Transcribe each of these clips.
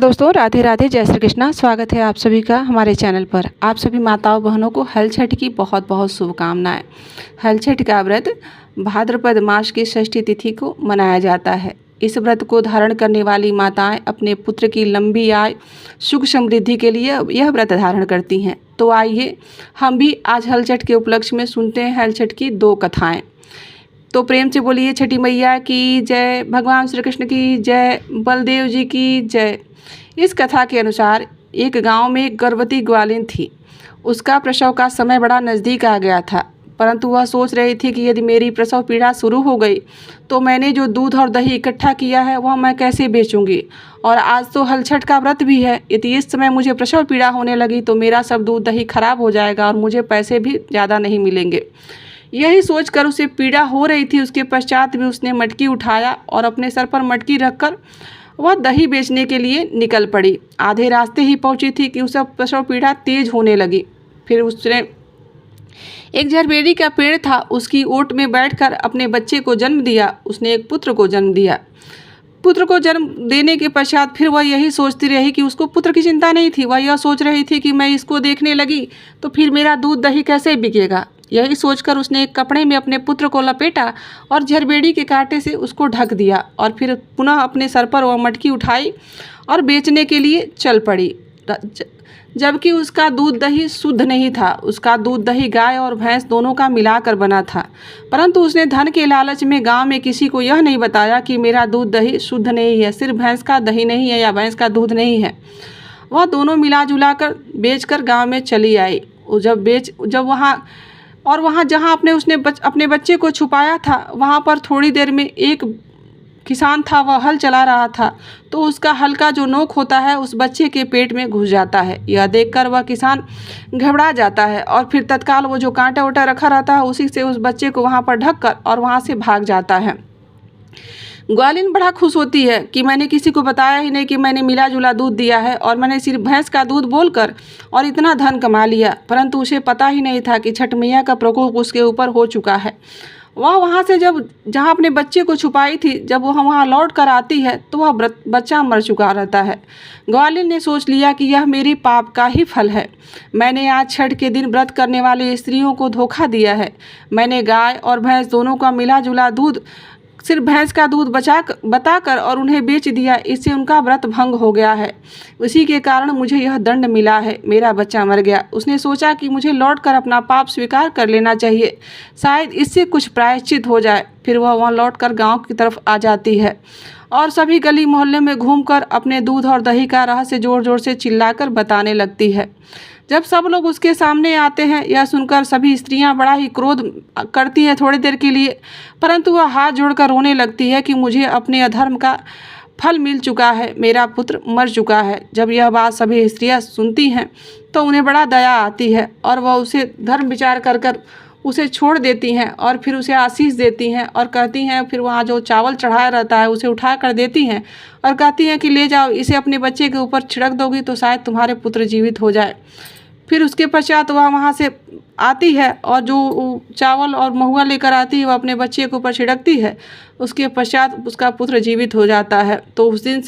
दोस्तों, राधे राधे, जय श्री कृष्णा। स्वागत है आप सभी का हमारे चैनल पर। आप सभी माताओं बहनों को हल छठ की बहुत बहुत शुभकामनाएं। हल छठ का व्रत भाद्रपद मास की षष्ठी तिथि को मनाया जाता है। इस व्रत को धारण करने वाली माताएं अपने पुत्र की लंबी आयु, सुख समृद्धि के लिए यह व्रत धारण करती हैं। तो आइए हम भी आज हल छठ के उपलक्ष्य में सुनते हैं हल छठ की 2 कथाएँ। तो प्रेम से बोलिए छठी मैया की जय, भगवान श्री कृष्ण की जय, बलदेव जी की जय। इस कथा के अनुसार एक गांव में एक गर्भवती ग्वालिन थी। उसका प्रसव का समय बड़ा नज़दीक आ गया था, परंतु वह सोच रही थी कि यदि मेरी प्रसव पीड़ा शुरू हो गई तो मैंने जो दूध और दही इकट्ठा किया है वह मैं कैसे बेचूंगी। और आज तो हल छठ का व्रत भी है। यदि इस समय मुझे प्रसव पीड़ा होने लगी तो मेरा सब दूध दही खराब हो जाएगा और मुझे पैसे भी ज़्यादा नहीं मिलेंगे। यही सोचकर उसे पीड़ा हो रही थी। उसके पश्चात भी उसने मटकी उठाया और अपने सर पर मटकी रखकर वह दही बेचने के लिए निकल पड़ी। आधे रास्ते ही पहुंची थी कि उसे प्रसव पीड़ा तेज होने लगी। फिर उसने एक झरबेरी का पेड़ था, उसकी ओट में बैठकर अपने बच्चे को जन्म दिया। उसने एक पुत्र को जन्म दिया। पुत्र को जन्म देने के पश्चात फिर वह यही सोचती रही कि उसको पुत्र की चिंता नहीं थी। वह यह सोच रही थी कि मैं इसको देखने लगी तो फिर मेरा दूध दही कैसे बिकेगा। यही सोचकर उसने एक कपड़े में अपने पुत्र को लपेटा और झरबेड़ी के कांटे से उसको ढक दिया और फिर पुनः अपने सर पर वह मटकी उठाई और बेचने के लिए चल पड़ी। जबकि उसका दूध दही शुद्ध नहीं था। उसका दूध दही गाय और भैंस दोनों का मिलाकर बना था, परंतु उसने धन के लालच में गांव में किसी को यह नहीं बताया कि मेरा दूध दही शुद्ध नहीं है, सिर्फ भैंस का दही नहीं है या भैंस का दूध नहीं है। वह दोनों मिला जुला कर बेचकर गाँव में चली आई। वहाँ जहाँ उसने अपने बच्चे को छुपाया था, वहाँ पर थोड़ी देर में एक किसान था। वह हल चला रहा था तो उसका हल का जो नोक होता है उस बच्चे के पेट में घुस जाता है। यह देखकर वह किसान घबरा जाता है और फिर तत्काल वो जो कांटा वोटा रखा रहता है उसी से उस बच्चे को वहाँ पर ढक कर और वहाँ से भाग जाता है। ग्वालिन बड़ा खुश होती है कि मैंने किसी को बताया ही नहीं कि मैंने मिला जुला दूध दिया है और मैंने सिर्फ भैंस का दूध बोलकर और इतना धन कमा लिया। परंतु उसे पता ही नहीं था कि छठ मैया का प्रकोप उसके ऊपर हो चुका है। वह वहाँ से जहाँ अपने बच्चे को छुपाई थी, जब वह वहाँ लौट कर आती है तो वह बच्चा मर चुका रहता है। ग्वालिन ने सोच लिया कि यह मेरी पाप का ही फल है। मैंने आज छठ के दिन व्रत करने वाली स्त्रियों को धोखा दिया है। मैंने गाय और भैंस दोनों का मिला जुला दूध सिर्फ भैंस का दूध बताकर और उन्हें बेच दिया। इससे उनका व्रत भंग हो गया है। उसी के कारण मुझे यह दंड मिला है। मेरा बच्चा मर गया। उसने सोचा कि मुझे लौटकर अपना पाप स्वीकार कर लेना चाहिए, शायद इससे कुछ प्रायश्चित हो जाए। फिर वह वहाँ लौटकर गांव की तरफ आ जाती है और सभी गली मोहल्ले में घूमकर अपने दूध और दही का रहस्य जोर जोर से चिल्लाकर बताने लगती है। जब सब लोग उसके सामने आते हैं, यह सुनकर सभी स्त्रियां बड़ा ही क्रोध करती हैं थोड़ी देर के लिए, परंतु वह हाथ जोड़कर रोने लगती है कि मुझे अपने अधर्म का फल मिल चुका है, मेरा पुत्र मर चुका है। जब यह बात सभी स्त्रियां सुनती हैं तो उन्हें बड़ा दया आती है और वह उसे धर्म विचार कर उसे छोड़ देती हैं और फिर उसे आशीष देती हैं और कहती हैं, फिर वहाँ जो चावल चढ़ाया रहता है उसे उठा कर देती हैं और कहती हैं कि ले जाओ, इसे अपने बच्चे के ऊपर छिड़क दोगी तो शायद तुम्हारे पुत्र जीवित हो जाए। फिर उसके पश्चात वह वहाँ से आती है और जो चावल और महुआ लेकर आती है वह अपने बच्चे के ऊपर छिड़कती है। उसके पश्चात उसका पुत्र जीवित हो जाता है। तो उस दिन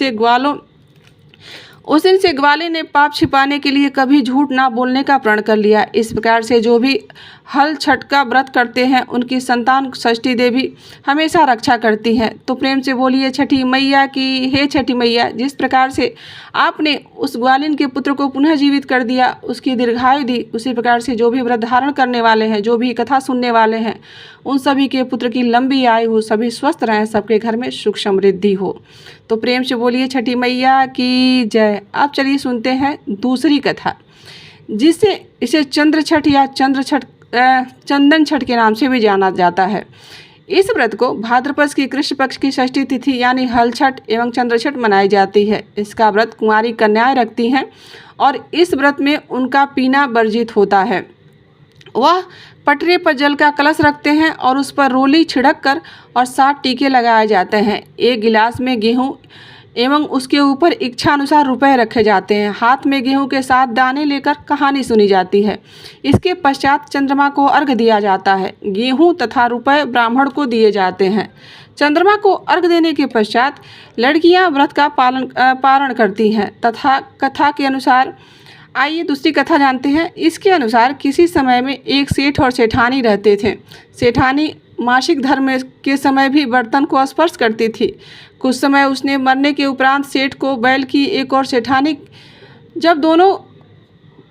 से ग्वालिन ने पाप छिपाने के लिए कभी झूठ ना बोलने का प्रण कर लिया। इस प्रकार से जो भी हल छठ का व्रत करते हैं उनकी संतान षष्ठी देवी हमेशा रक्षा करती हैं। तो प्रेम से बोलिए छठी मैया की। हे छठी मैया, जिस प्रकार से आपने उस ग्वालिन के पुत्र को पुनः जीवित कर दिया, उसकी दीर्घायु दी, उसी प्रकार से जो भी व्रत धारण करने वाले हैं, जो भी कथा सुनने वाले हैं, उन सभी के पुत्र की लंबी आयु हो, सभी स्वस्थ रहें, सबके घर में सुख समृद्धि हो। तो प्रेम से बोलिए छठी मैया की जय। अब चलिए सुनते हैं दूसरी कथा, इसे चंद्र छठ या चंदन छठ के नाम से भी जाना जाता है। इस व्रत को भाद्रपद की कृष्ण पक्ष की षष्ठी तिथि यानी हल छठ एवं चंद्र छठ मनाई जाती है। इसका व्रत कुंवारी कन्याएं रखती हैं और इस व्रत में उनका पीना वर्जित होता है। वह पटरे पर जल का कलश रखते हैं और उस पर रोली छिड़क कर और 7 टीके लगाए जाते हैं। एक गिलास में गेहूँ एवं उसके ऊपर इच्छा अनुसार रुपए रखे जाते हैं। हाथ में गेहूं के 7 दाने लेकर कहानी सुनी जाती है। इसके पश्चात चंद्रमा को अर्घ दिया जाता है। गेहूं तथा रुपए ब्राह्मण को दिए जाते हैं। चंद्रमा को अर्घ देने के पश्चात लड़कियां व्रत का पारण करती हैं तथा कथा के अनुसार, आइए दूसरी कथा जानते हैं। इसके अनुसार किसी समय में एक सेठ और सेठानी रहते थे। सेठानी मासिक धर्म के समय भी बर्तन को स्पर्श करती थी। कुछ समय उसने मरने के उपरांत सेठ को बैल की एक और सेठानी, जब दोनों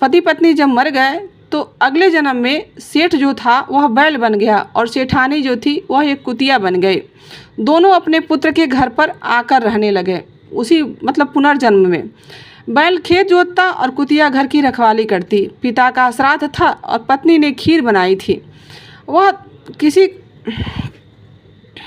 पति पत्नी जब मर गए तो अगले जन्म में सेठ जो था वह बैल बन गया और सेठानी जो थी वह एक कुतिया बन गई। दोनों अपने पुत्र के घर पर आकर रहने लगे। उसी मतलब पुनर्जन्म में बैल खेत जोतता और कुतिया घर की रखवाली करती। पिता का श्राद्ध था और पत्नी ने खीर बनाई थी। वह किसी